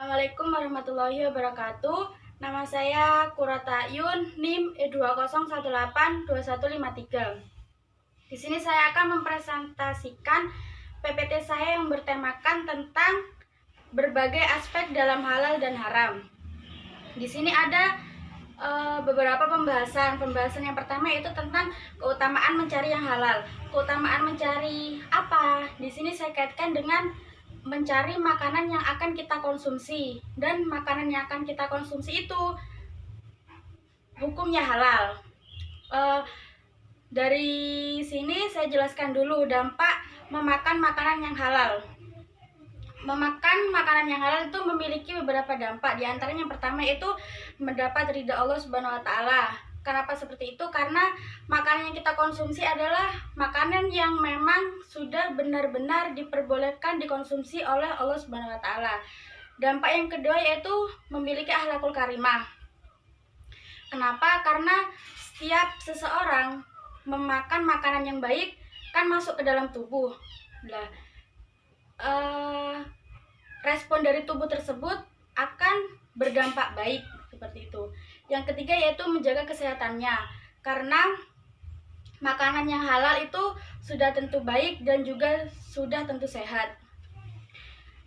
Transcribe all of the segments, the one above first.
Assalamualaikum warahmatullahi wabarakatuh. Nama saya Kurata Yun, NIM E20182153. Di sini saya akan mempresentasikan PPT saya yang bertemakan tentang berbagai aspek dalam halal dan haram. Di sini ada beberapa pembahasan. Pembahasan yang pertama yaitu tentang keutamaan mencari yang halal. Keutamaan mencari apa? Di sini saya kaitkan dengan mencari makanan yang akan kita konsumsi, dan makanan yang akan kita konsumsi itu hukumnya halal. Dari sini saya jelaskan dulu dampak memakan makanan yang halal. Memakan makanan yang halal itu memiliki beberapa dampak. Di antaranya yang pertama itu mendapat ridha Allah Subhanahu wa taala. Kenapa seperti itu? Karena makanan yang kita konsumsi adalah makanan yang memang sudah benar-benar diperbolehkan dikonsumsi oleh Allah Subhanahu wa taala. Dampak yang kedua yaitu memiliki akhlakul karimah. Kenapa? Karena setiap seseorang memakan makanan yang baik kan masuk ke dalam tubuh. Nah, respon dari tubuh tersebut akan berdampak baik seperti itu. Yang ketiga yaitu menjaga kesehatannya, karena makanan yang halal itu sudah tentu baik dan juga sudah tentu sehat.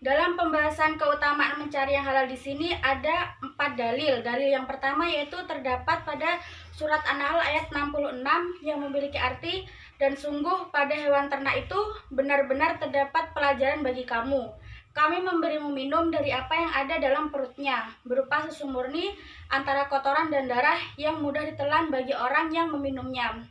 Dalam pembahasan keutamaan mencari yang halal di sini ada 4 dalil. Dalil yang pertama yaitu terdapat pada surat An-Nahl ayat 66 yang memiliki arti, dan sungguh pada hewan ternak itu benar-benar terdapat pelajaran bagi kamu. Kami memberimu minum dari apa yang ada dalam perutnya, berupa susu murni antara kotoran dan darah yang mudah ditelan bagi orang yang meminumnya.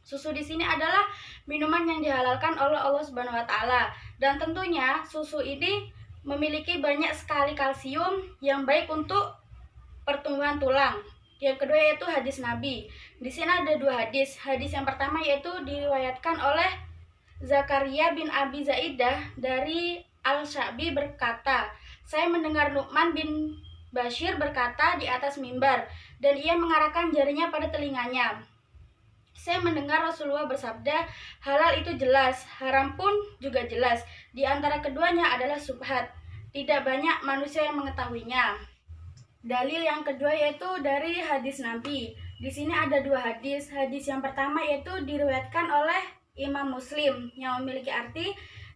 Susu di sini adalah minuman yang dihalalkan oleh Allah Subhanahu wa taala, dan tentunya susu ini memiliki banyak sekali kalsium yang baik untuk pertumbuhan tulang. Yang kedua yaitu hadis Nabi. Di sini ada 2 hadis. Hadis yang pertama yaitu diriwayatkan oleh Zakaria bin Abi Zaidah dari Al-Sya'bi berkata, saya mendengar Nu'man bin Bashir berkata di atas mimbar, dan ia mengarahkan jarinya pada telinganya. Saya mendengar Rasulullah bersabda, halal itu jelas, haram pun juga jelas. Di antara keduanya adalah subhat. Tidak banyak manusia yang mengetahuinya. Dalil yang kedua yaitu dari hadis Nabi. Di sini ada 2 hadis. Hadis yang pertama yaitu diriwayatkan oleh Imam Muslim yang memiliki arti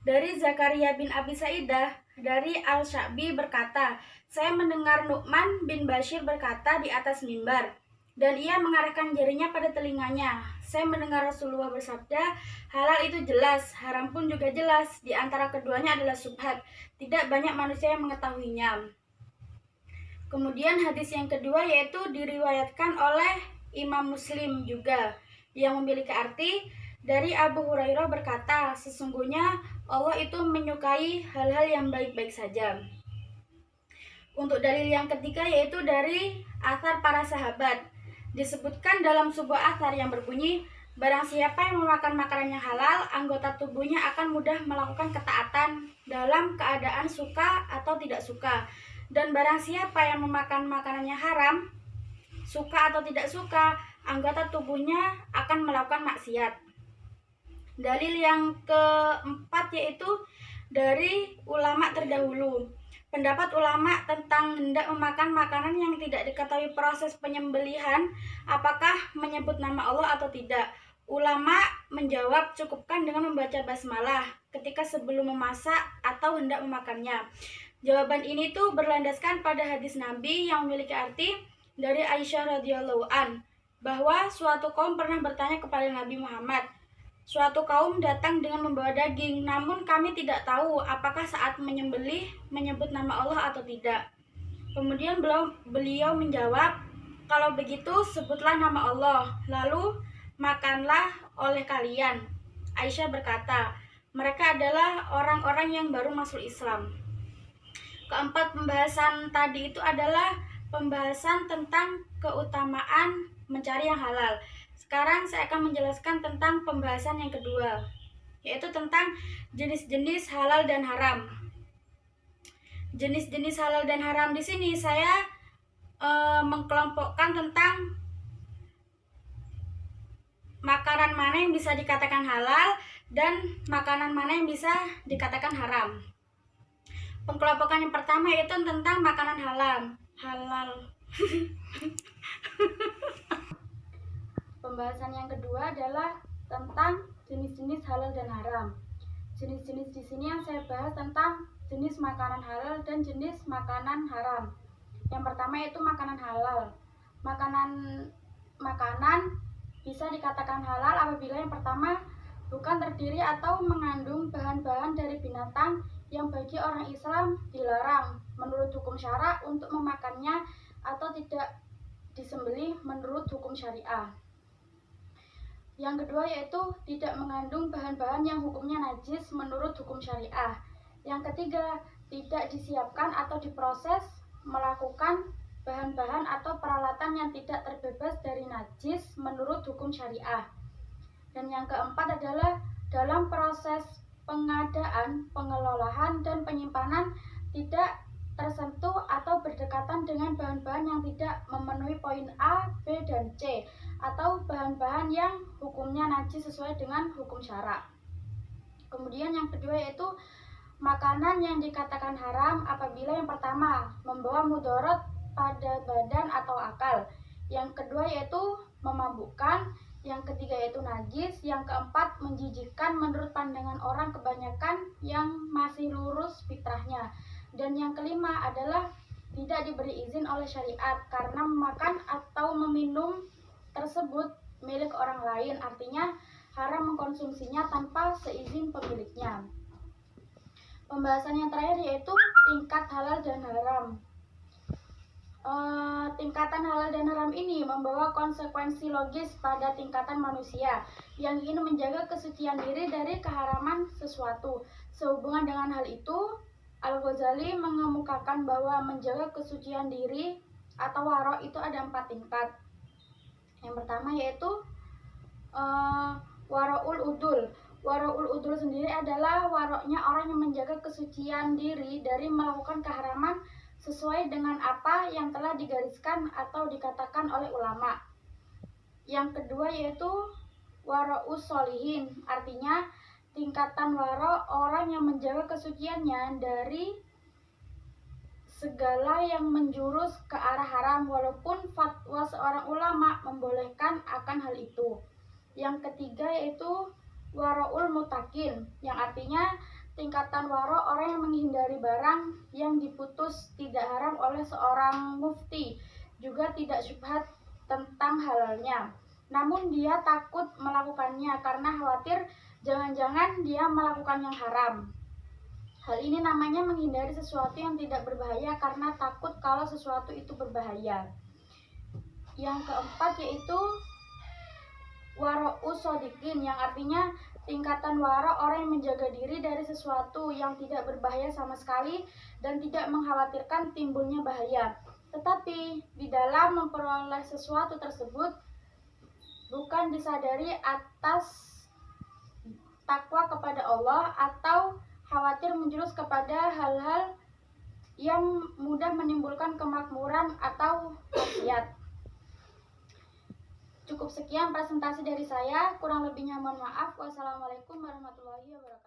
dari Zakaria bin Abi Saidah dari Al-Sya'bi berkata, saya mendengar Nu'man bin Bashir berkata di atas mimbar, dan ia mengarahkan jarinya pada telinganya. Saya mendengar Rasulullah bersabda, halal itu jelas, haram pun juga jelas. Di antara keduanya adalah subhat. Tidak banyak manusia yang mengetahuinya. Kemudian hadis yang kedua yaitu diriwayatkan oleh Imam Muslim juga yang memiliki arti dari Abu Hurairah berkata, sesungguhnya Allah itu menyukai hal-hal yang baik-baik saja. Untuk dalil yang ketiga yaitu dari athar para sahabat. Disebutkan dalam sebuah athar yang berbunyi, barang siapa yang memakan makanan yang halal, anggota tubuhnya akan mudah melakukan ketaatan dalam keadaan suka atau tidak suka. Dan barang siapa yang memakan makanan yang haram, suka atau tidak suka, anggota tubuhnya akan melakukan maksiat. Dalil yang keempat yaitu dari ulama terdahulu. Pendapat ulama tentang hendak memakan makanan yang tidak diketahui proses penyembelihan, apakah menyebut nama Allah atau tidak. Ulama menjawab cukupkan dengan membaca basmalah ketika sebelum memasak atau hendak memakannya. Jawaban ini tuh berlandaskan pada hadis Nabi yang memiliki arti dari Aisyah radhiyallahu an, bahwa suatu kaum pernah bertanya kepada Nabi Muhammad, suatu kaum datang dengan membawa daging, namun kami tidak tahu apakah saat menyembelih menyebut nama Allah atau tidak. Kemudian beliau menjawab, kalau begitu sebutlah nama Allah, lalu makanlah oleh kalian. Aisyah berkata, mereka adalah orang-orang yang baru masuk Islam. Keempat pembahasan tadi itu adalah pembahasan tentang keutamaan mencari yang halal. Sekarang saya akan menjelaskan tentang pembahasan yang kedua, yaitu tentang jenis-jenis halal dan haram. Jenis-jenis halal dan haram di sini saya mengkelompokkan tentang makanan mana yang bisa dikatakan halal dan makanan mana yang bisa dikatakan haram. Pengkelompokan yang pertama yaitu tentang makanan halal. Pembahasan yang kedua adalah tentang jenis-jenis halal dan haram. Jenis-jenis di sini yang saya bahas tentang jenis makanan halal dan jenis makanan haram. Yang pertama yaitu makanan halal. Makanan bisa dikatakan halal apabila yang pertama bukan terdiri atau mengandung bahan-bahan dari binatang yang bagi orang Islam dilarang menurut hukum syara untuk memakannya atau tidak disembelih menurut hukum syariah. Yang kedua yaitu tidak mengandung bahan-bahan yang hukumnya najis menurut hukum syariah. Yang ketiga, tidak disiapkan atau diproses melakukan bahan-bahan atau peralatan yang tidak terbebas dari najis menurut hukum syariah. Dan yang keempat adalah dalam proses pengadaan, pengelolaan, dan penyimpanan tidak tersentuh atau berdekatan dengan bahan-bahan yang tidak memenuhi poin A, B, dan C atau bahan-bahan yang hukumnya najis sesuai dengan hukum syara. Kemudian yang kedua yaitu makanan yang dikatakan haram apabila yang pertama membawa mudarat pada badan atau akal, yang kedua yaitu memabukkan, yang ketiga yaitu najis, yang keempat menjijikkan menurut pandangan orang kebanyakan yang masih lurus fitrahnya, dan yang kelima adalah tidak diberi izin oleh syariat karena memakan atau meminum tersebut milik orang lain, artinya haram mengkonsumsinya tanpa seizin pemiliknya. Pembahasan yang terakhir yaitu tingkat halal dan haram. Tingkatan halal dan haram ini membawa konsekuensi logis pada tingkatan manusia yang ingin menjaga kesucian diri dari keharaman sesuatu. Sehubungan dengan hal itu, Al-Ghazali mengemukakan bahwa menjaga kesucian diri atau waro itu ada 4 tingkat. Yang pertama yaitu waro'ul udul. Waro'ul udul sendiri adalah waroknya orang yang menjaga kesucian diri dari melakukan keharaman sesuai dengan apa yang telah digariskan atau dikatakan oleh ulama. Yang kedua yaitu waro'us solihin, artinya tingkatan waro orang yang menjaga kesuciannya dari segala yang menjurus ke arah haram walaupun fatwa seorang ulama membolehkan akan hal itu. Yang ketiga yaitu waro'ul mutakin, yang artinya tingkatan waro orang yang menghindari barang yang diputus tidak haram oleh seorang mufti, juga tidak syubhat tentang halalnya, namun dia takut melakukannya karena khawatir jangan-jangan dia melakukan yang haram. Hal ini namanya menghindari sesuatu yang tidak berbahaya karena takut kalau sesuatu itu berbahaya. Yang keempat yaitu waro'us sodikin, yang artinya tingkatan waro orang yang menjaga diri dari sesuatu yang tidak berbahaya sama sekali dan tidak mengkhawatirkan timbulnya bahaya. Tetapi di dalam memperoleh sesuatu tersebut bukan disadari atas takwa kepada Allah atau khawatir menjurus kepada hal-hal yang mudah menimbulkan kemakmuran atau maksiat. Cukup sekian presentasi dari saya, kurang lebihnya mohon maaf. Wassalamualaikum warahmatullahi wabarakatuh.